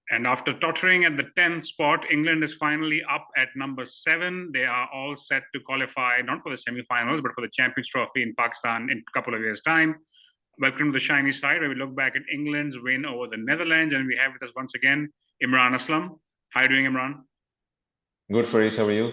And after tottering at the 10th spot, England is finally up at number 7. They are all set to qualify, not for the semi-finals, but for the Champions Trophy in Pakistan in a couple of years' time. Welcome to the shiny side, where we look back at England's win over the Netherlands. And we have with us once again, Imran Aslam. How are you doing, Imran? Good, Faris. How are you?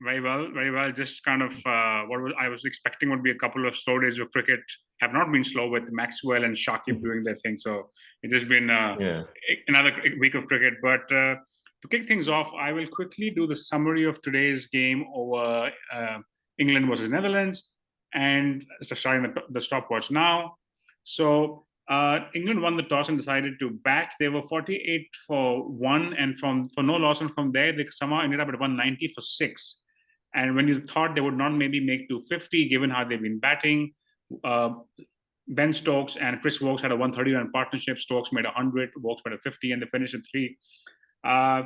Very well, very well. Just kind of I was expecting would be a couple of slow days of cricket. Have not been slow with Maxwell and Shakib doing their thing. So it's just been another week of cricket. But to kick things off, I will quickly do the summary of today's game over England versus Netherlands, and so starting the stopwatch now. So England won the toss and decided to bat. They were 48 for 1, and for no loss, and from there they somehow ended up at 190 for 6. And when you thought they would not maybe make 250, given how they've been batting, Ben Stokes and Chris Woakes had a 130-run partnership. Stokes made 100, Woakes made a 50, and they finished at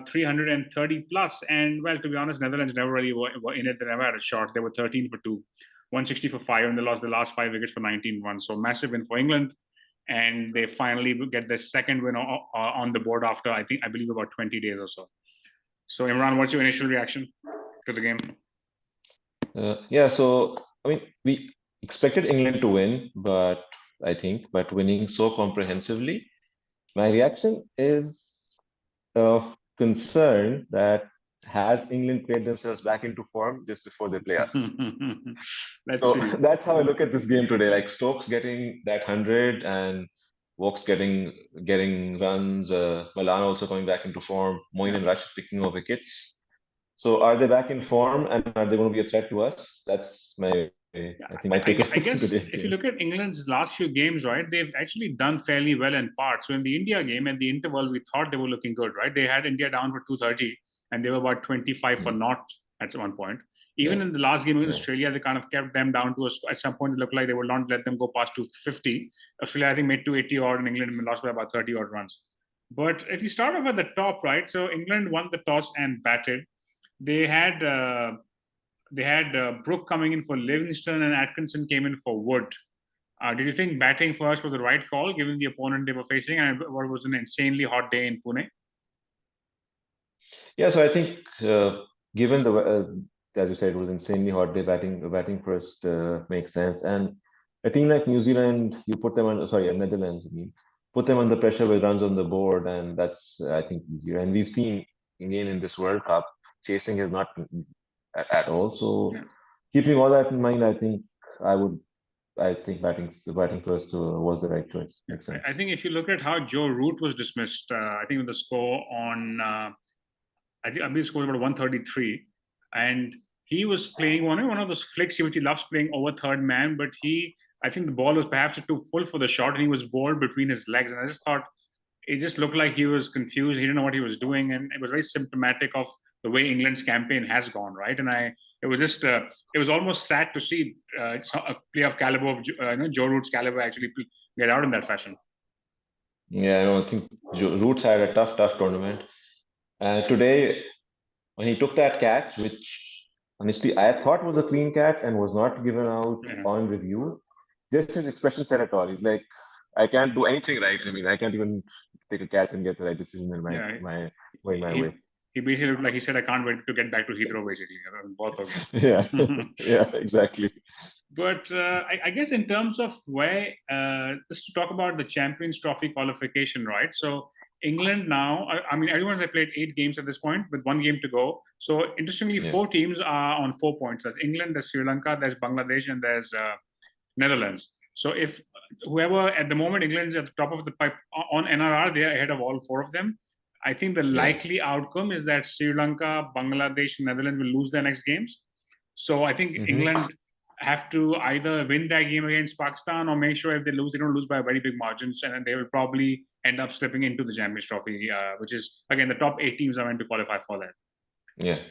330 plus. And well, to be honest, Netherlands never really were in it. They never had a shot. They were 13 for 2, 160 for 5, and they lost the last 5 wickets for 19 runs. So massive win for England. And they finally get their second win on the board after, I believe, about 20 days or so. So, Imran, what's your initial reaction to the game? So I mean, we expected England to win, but winning so comprehensively, my reaction is of concern that has England played themselves back into form just before they play us. So that's how I look at this game today. Like Stokes getting that 100 and Woakes getting runs, Malan also coming back into form, Moeen and Rashid picking up wickets. So are they back in form, and are they going to be a threat to us? That's my take. I guess if you look at England's last few games, right, they've actually done fairly well in part. So in the India game, at the interval, we thought they were looking good, right? They had India down for 230, and they were about 25 for naught at one point. Even in the last game against Australia, they kind of kept them down to at some point it looked like they would not let them go past 250. Australia, I think, made 280 odd, and England lost by about 30 odd runs. But if you start off at the top, right, so England won the toss and batted. They had Brook coming in for Livingston, and Atkinson came in for Wood. Did you think batting first was the right call, given the opponent they were facing, and what was an insanely hot day in Pune? Yeah, so I think given the as you said, it was an insanely hot day. Batting first makes sense, and a team like New Zealand, you put them on Netherlands. I mean, put them under pressure with runs on the board, and that's I think easier. And we've seen again in this World Cup, chasing is not easy at all. So keeping all that in mind, I think batting first was the right choice. Makes sense. I think if you look at how Joe Root was dismissed, I think with the score on, I believe the score was about 133, and he was playing one of those flicks which he loves playing over third man, but I think the ball was perhaps too full for the shot, and he was bowled between his legs, and I just thought it just looked like he was confused. He didn't know what he was doing, and it was very symptomatic of the way England's campaign has gone, right? And it was almost sad to see a player of caliber of Joe Root's caliber actually get out in that fashion. Yeah, I think Roots had a tough tournament. Today, when he took that catch, which honestly I thought was a clean catch and was not given out on review, just his expression said it all. He's like, I can't do anything right. I mean, I can't even take a catch and get the right decision in my way. He basically looked like he said, I can't wait to get back to Heathrow, basically. Both of them. Yeah, exactly. But I guess in terms of where, just to talk about the Champions Trophy qualification, right? So England now, I mean, everyone's played 8 games at this point with 1 game to go. So interestingly, 4 teams are on 4 points. There's England, there's Sri Lanka, there's Bangladesh, and there's Netherlands. So if whoever at the moment England's at the top of the pipe on NRR, they're ahead of all 4 of them. I think the likely outcome is that Sri Lanka, Bangladesh, and Netherlands will lose their next games. So I think England have to either win that game against Pakistan or make sure if they lose, they don't lose by very big margins, and then they will probably end up slipping into the Champions Trophy, which is, again, the top 8 teams are meant to qualify for that.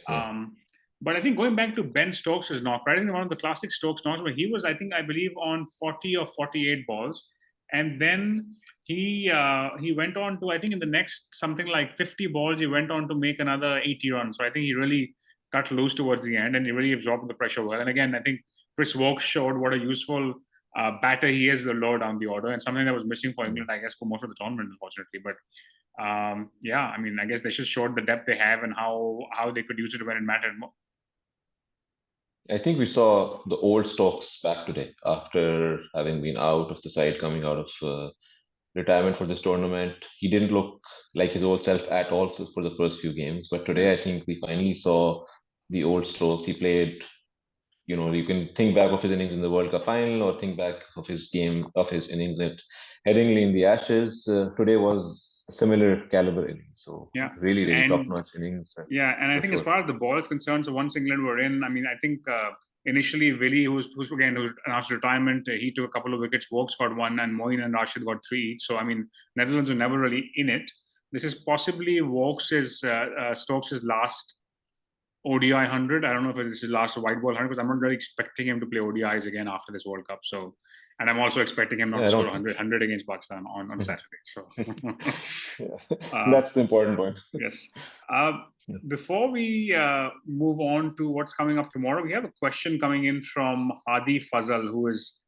But I think going back to Ben Stokes' knock, right? I think one of the classic Stokes knocks where he was, I believe, on 40 or 48 balls. And then he went on to, I think in the next something like 50 balls, he went on to make another 80 runs. So I think he really cut loose towards the end, and he really absorbed the pressure well. And again, I think Chris Woakes showed what a useful batter he is, the lower down the order, and something that was missing for England, I guess, for most of the tournament, unfortunately. But yeah, I mean, I guess they just showed the depth they have and how they could use it when it mattered more. I think we saw the old Stokes back today after having been out of the side, coming out of retirement for this tournament. He didn't look like his old self at all for the first few games, but today I think we finally saw the old Stokes. He played, you can think back of his innings in the World Cup final or think back of his innings at Headingley in the Ashes. Today was a similar caliber innings. So Yeah, really, really and top-notch innings. yeah, and I think as sure. far as the ball is concerned, so once England were in, I mean, I think initially Willie, who's announced retirement, he took a couple of wickets. Vokes got one, and Moeen and Rashid got three each. So I mean, Netherlands were never really in it. This is possibly Stokes' last ODI 100. I don't know if this is his last white ball 100 because I'm not really expecting him to play ODIs again after this World Cup. So, and I'm also expecting him not to score 100 against Pakistan on Saturday. So, that's the important point. Yes. Before we move on to what's coming up tomorrow, we have a question coming in from Hadi Fazal, who is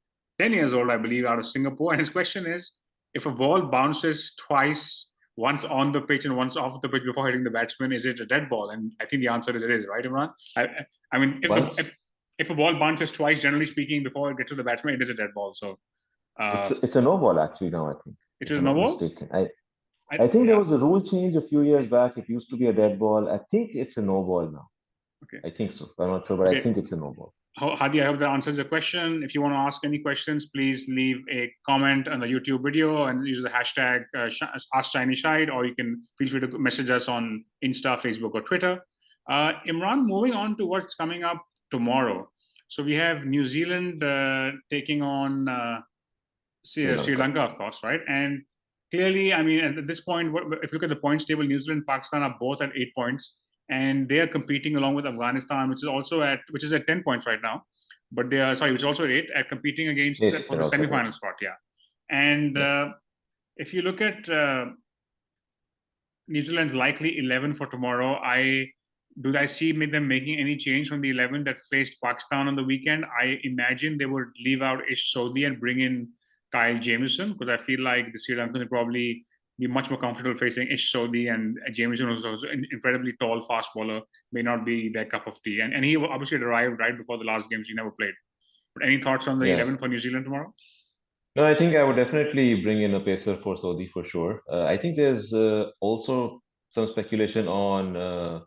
10 years old, I believe, out of Singapore. And his question is, if a ball bounces twice, once on the pitch and once off the pitch before hitting the batsman, is it a dead ball? And I think the answer is it is, right, Imran? I mean, if a ball bounces twice, generally speaking, before it gets to the batsman, it is a dead ball. So it's a no ball actually now, I think. It is a no ball? Mistaken. I think there was a rule change a few years back. It used to be a dead ball. I think it's a no ball now. Okay. I think so. I'm not sure, but I think it's a no ball. Hadi, I hope that answers your question. If you want to ask any questions, please leave a comment on the YouTube video and use the hashtag AskChinyShide, or you can feel free to message us on Insta, Facebook, or Twitter. Imran, moving on to what's coming up tomorrow. So we have New Zealand taking on Sri Lanka, of course, right? And clearly, I mean, at this point, if you look at the points table, New Zealand and Pakistan are both at 8 points. And they are competing along with Afghanistan, which is at 10 points right now. But they are which is also at 8, at competing against for the semi-final spot. Yeah, and if you look at New Zealand's likely 11 for tomorrow, I see them making any change from the 11 that faced Pakistan on the weekend? I imagine they would leave out Ish Sodhi and bring in Kyle Jamieson, because I feel like the Sri Lankans will probably be much more comfortable facing Ish Sodhi, and Jamieson, who's also an incredibly tall fast bowler, may not be their cup of tea. And he obviously arrived right before the last game, so he never played. But any thoughts on the 11 for New Zealand tomorrow? No, I think I would definitely bring in a pacer for Sodhi for sure. I think there's also some speculation on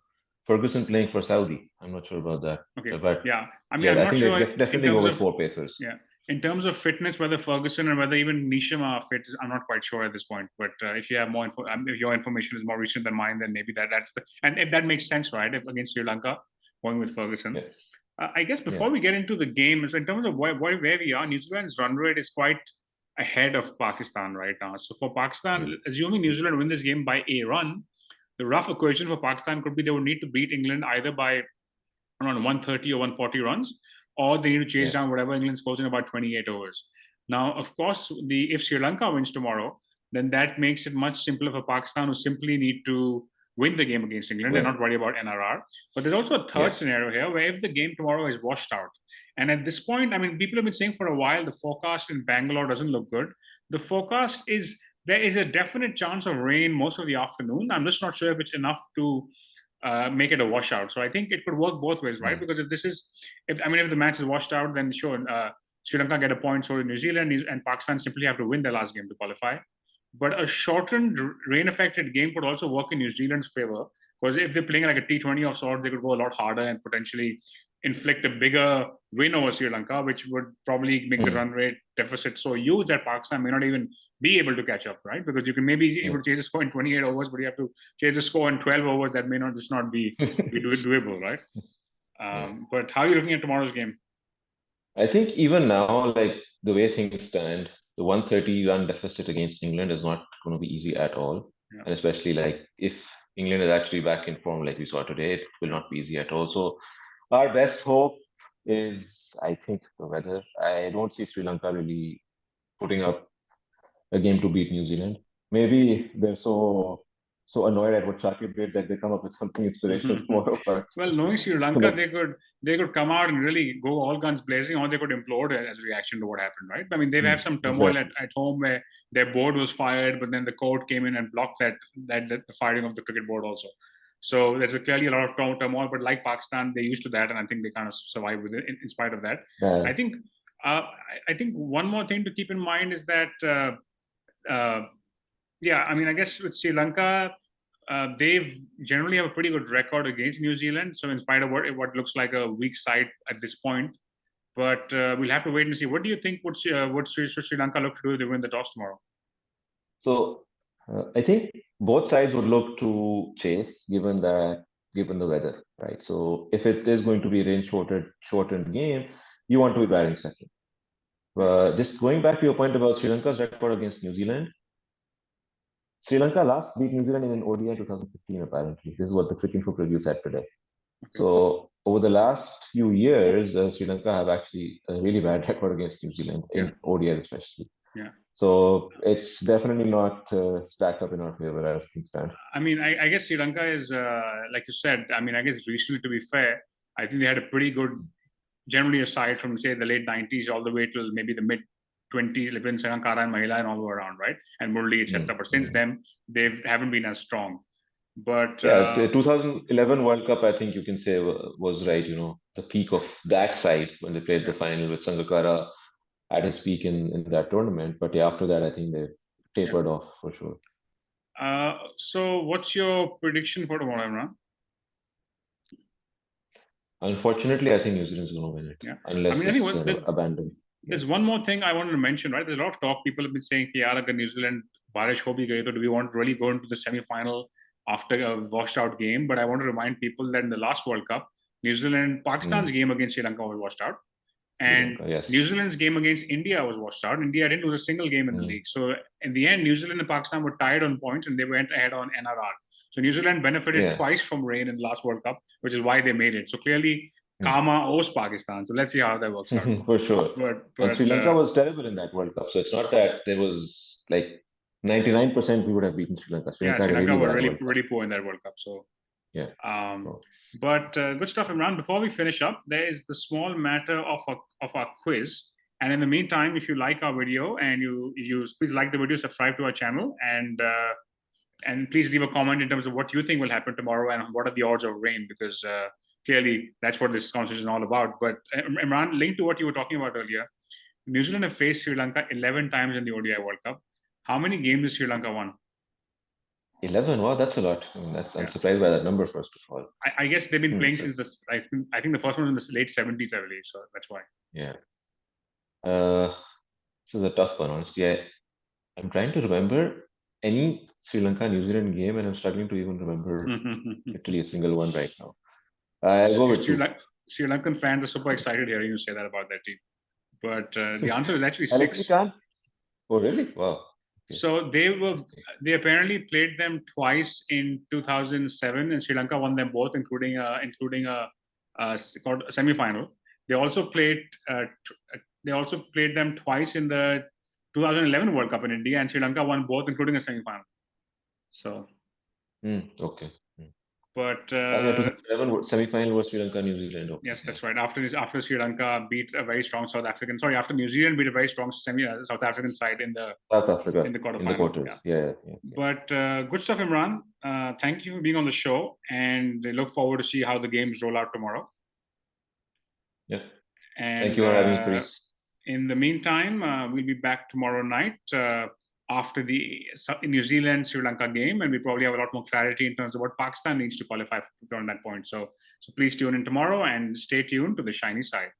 Ferguson playing for Saudi. I'm not sure about that. Okay. But yeah, I mean, I'm not sure. Definitely go with 4 pacers. Yeah. In terms of fitness, whether Ferguson and whether even Nisham are fit, I'm not quite sure at this point. But if you have more info, if your information is more recent than mine, then maybe that's and if that makes sense, right? If against Sri Lanka, going with Ferguson. Yeah. I guess before we get into the game, so in terms of where we are, New Zealand's run rate is quite ahead of Pakistan right now. So for Pakistan, assuming New Zealand win this game by a run, the rough equation for Pakistan could be they would need to beat England either by around 130 or 140 runs, or they need to chase down whatever England scores in about 28 overs. Now, of course, if Sri Lanka wins tomorrow, then that makes it much simpler for Pakistan, who simply need to win the game against England and not worry about NRR. But there's also a third scenario here, where if the game tomorrow is washed out, and at this point, I mean, people have been saying for a while the forecast in Bangalore doesn't look good. The forecast is there is a definite chance of rain most of the afternoon. I'm just not sure if it's enough to make it a washout. So I think it could work both ways, right? Because if the match is washed out, then sure, Sri Lanka get a point, so New Zealand and Pakistan simply have to win their last game to qualify. But a shortened rain-affected game could also work in New Zealand's favor, because if they're playing like a T20 of sorts, they could go a lot harder and potentially inflict a bigger win over Sri Lanka, which would probably make the run rate deficit so huge that Pakistan may not even be able to catch up, right? Because you can maybe able to chase a score in 28 overs, but you have to chase a score in 12 overs. That may not be doable, right? But how are you looking at tomorrow's game? I think even now, like the way things stand, the 130-run deficit against England is not going to be easy at all. Yeah. And especially like if England is actually back in form like we saw today, it will not be easy at all. So our best hope is, I think, the weather. I don't see Sri Lanka really putting up a game to beat New Zealand. Maybe they're so so annoyed at what Shakib did that they come up with something inspirational tomorrow. But well, knowing Sri Lanka, like, they could come out and really go all guns blazing, or they could implode as a reaction to what happened, right? I mean, they've had some turmoil exactly. at home where their board was fired, but then the court came in and blocked the firing of the cricket board also. So there's clearly a lot of turmoil, but like Pakistan, they're used to that, and I think they kind of survive with it in spite of that. I think I think one more thing to keep in mind is that yeah, I mean, I guess with Sri Lanka, they've generally have a pretty good record against New Zealand. So in spite of what looks like a weak side at this point, but we'll have to wait and see. What do you think would Sri Lanka look to do if they win the toss tomorrow? So I think both sides would look to chase, given the weather, right? So if it is going to be a range shortened game, you want to be batting second. Just going back to your point about Sri Lanka's record against New Zealand, Sri Lanka last beat New Zealand in an ODI in 2015, apparently. This is what the Cricket Info Preview said today. Okay. So over the last few years, Sri Lanka have actually a really bad record against New Zealand, in ODI especially. Yeah. So it's definitely not stacked up in our favor as things stand. I mean, I guess Sri Lanka is, like you said, I mean, I guess recently, to be fair, I think they had a pretty good, generally aside from, say, the late 90s all the way till maybe the mid 20s, like when Sanankara and Mahila and all were around, right? And Murli, etc. But since then, they haven't been as strong. But yeah, the 2011 World Cup, I think you can say was right. You know, the peak of that side when they played the final with Sangakkara at his peak in that tournament. But yeah, after that, I think they tapered off for sure. So, what's your prediction for tomorrow, Imran? Unfortunately, I think New Zealand's going to win it, unless it's abandoned. There's one more thing I wanted to mention, right? There's a lot of talk. People have been saying, "Yaar, New Zealand barish ho bhi gayi, to do we want to really go into the semi-final after a washed-out game?" But I want to remind people that in the last World Cup, Pakistan's game against Sri Lanka was washed out, and New Zealand's game against India was washed out. India didn't lose a single game in the league. So in the end, New Zealand and Pakistan were tied on points, and they went ahead on NRR. So New Zealand benefited twice from rain in the last World Cup, which is why they made it. So clearly, karma owes Pakistan. So let's see how that works out. For sure. But Sri Lanka was terrible in that World Cup. So it's not that there was like 99% we would have beaten Sri Lanka. Sri Lanka were really poor in that World Cup. So yeah. But good stuff, Imran. Before we finish up, there is the small matter of our quiz. And in the meantime, if you like our video and you please like the video, subscribe to our channel, and please leave a comment in terms of what you think will happen tomorrow and what are the odds of rain, because clearly that's what this conversation is all about. But Imran, linked to what you were talking about earlier, New Zealand have faced Sri Lanka 11 times in the ODI World Cup. How many games has Sri Lanka won? 11. Wow, that's a lot. I mean, I'm surprised by that number, first of all. I guess they've been playing since I think the first one was in the late 70s, I believe. So that's why. Yeah. This is a tough one, honestly. I'm trying to remember any Sri Lanka New Zealand game, and I'm struggling to even remember literally a single one right now. I'll go with Sri Lankan fans are super excited hearing you say that about that team. But the answer is actually 6. Oh, really? Wow. Okay. So they apparently played them twice in 2007, and Sri Lanka won them both, including a semi-final. They also played them twice in the 2011 World Cup in India, and Sri Lanka won both, including a semi-final. So okay. But 2011 semi-final was Sri Lanka, New Zealand. Okay. Yes, that's right. After Sri Lanka beat a very strong after New Zealand beat a very strong South African side in the quarterfinal. Yes. But good stuff, Imran. Thank you for being on the show, and I look forward to see how the games roll out tomorrow. Yeah. And thank you for having me, Chris. In the meantime, we'll be back tomorrow night after the New Zealand-Sri Lanka game, and we probably have a lot more clarity in terms of what Pakistan needs to qualify on that point. So please tune in tomorrow and stay tuned to the shiny side.